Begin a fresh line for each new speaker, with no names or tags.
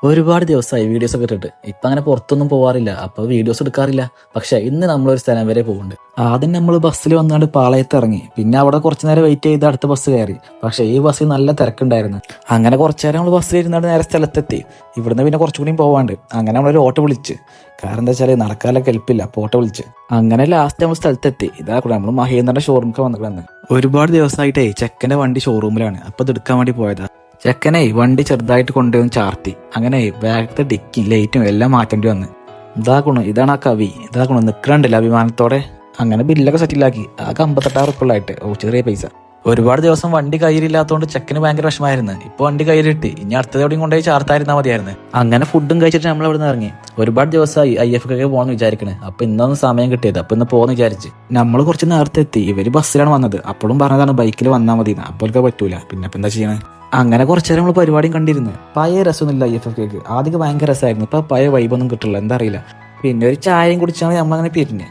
ഒരുപാട് ദിവസമായി വീഡിയോസ് ഒക്കെ ഇട്ടിട്ട് ഇപ്പം അങ്ങനെ പുറത്തൊന്നും പോകാറില്ല, അപ്പോൾ വീഡിയോസ് എടുക്കാറില്ല. പക്ഷെ ഇന്ന് നമ്മളൊരു സ്ഥലം വരെ പോകുന്നുണ്ട്. ആദ്യം നമ്മൾ ബസ്സിൽ വന്നുകൊണ്ട് പാളയത്ത് ഇറങ്ങി, പിന്നെ അവിടെ കുറച്ച് നേരം വെയിറ്റ് ചെയ്ത് അടുത്ത ബസ് കയറി. പക്ഷേ ഈ ബസ്സിൽ നല്ല തിരക്കുണ്ടായിരുന്നു. അങ്ങനെ കുറച്ച് നേരം നമ്മൾ ബസ്സിൽ ഇരുന്നിട്ട് നേരെ സ്ഥലത്തെത്തി. ഇവിടുന്ന് പിന്നെ കുറച്ചുകൂടി പോകാണ്ട്. അങ്ങനെ നമ്മളൊരു ഓട്ടോ വിളിച്ച്, കാരണം എന്താ വെച്ചാൽ നടക്കാനൊക്കെ കെൽപ്പില്ല, അപ്പോൾ ഓട്ടോ വിളിച്ച് അങ്ങനെ ലാസ്റ്റ് നമ്മൾ സ്ഥലത്തെത്തി. ഇതാ കൂടെ നമ്മൾ മഹേന്ദ്രന്റെ ഷോറൂമൊക്കെ വന്നിട്ട് ഒരുപാട് ദിവസമായിട്ടേ ചെക്കൻ്റെ വണ്ടി ഷോറൂമിലാണ്, അപ്പോൾ ഇത് എടുക്കാൻ വേണ്ടി പോയതാ. ചെക്കനെ വണ്ടി ചെറുതായിട്ട് കൊണ്ടുവന്ന് ചാർത്തി. അങ്ങനെ ബാഗത്തെ ഡിക്കും ലൈറ്റും എല്ലാം മാറ്റേണ്ടി വന്ന്. ഇതാക്കണം, ഇതാണ് ആ കവി. ഇതാക്കണം നിൽക്കണ്ടില്ല അഭിമാനത്തോടെ. അങ്ങനെ ബില്ലൊക്കെ സെറ്റിലാക്കി. ആകെ 58 ഉറുപ്പികളായിട്ട്. ചെറിയ പൈസ. ഒരുപാട് ദിവസം വണ്ടി കയ്യിലില്ലാത്തതുകൊണ്ട് ചെക്കന് ഭയങ്കര വിഷമായിരുന്നു. ഇപ്പോൾ വണ്ടി കയ്യിലിട്ട് ഇനി അടുത്തത് എവിടെയും കൊണ്ടുപോയി ചാർത്തായിരുന്നാൽ മതിയായിരുന്നു. അങ്ങനെ ഫുഡും കഴിച്ചിട്ട് നമ്മൾ ഇവിടെ നിന്ന് ഇറങ്ങി. ഒരുപാട് ദിവസമായി IF ഒക്കെ പോകാന്ന് വിചാരിക്കണേ. അപ്പൊ ഇന്നൊന്നും സമയം കിട്ടിയത്, അപ്പൊ ഇന്ന് പോകാന്ന് വിചാരിച്ച് നമ്മൾ കുറച്ച് നേരത്തെ എത്തി. ഇവര് ബസ്സിലാണ് വന്നത്. അപ്പോഴും പറഞ്ഞതാണ് ബൈക്കിൽ വന്നാൽ മതി. അപ്പോഴൊക്കെ പറ്റൂല, പിന്നെ ഇപ്പൊ എന്താ ചെയ്യണേ. അങ്ങനെ കുറച്ചു നേരം നമ്മൾ പരിപാടിയും കണ്ടിരുന്നു. പഴയ രസമൊന്നുമില്ല IF ഒക്കെ. ആദ്യം ഭയങ്കര രസമായിരുന്നു. ഇപ്പൊ പഴയ വൈബൊന്നും കിട്ടില്ല, എന്താ അറിയില്ല. പിന്നെ ഒരു ചായയും കുടിച്ചാൽ നമ്മളങ്ങനെ പിരിഞ്ഞ്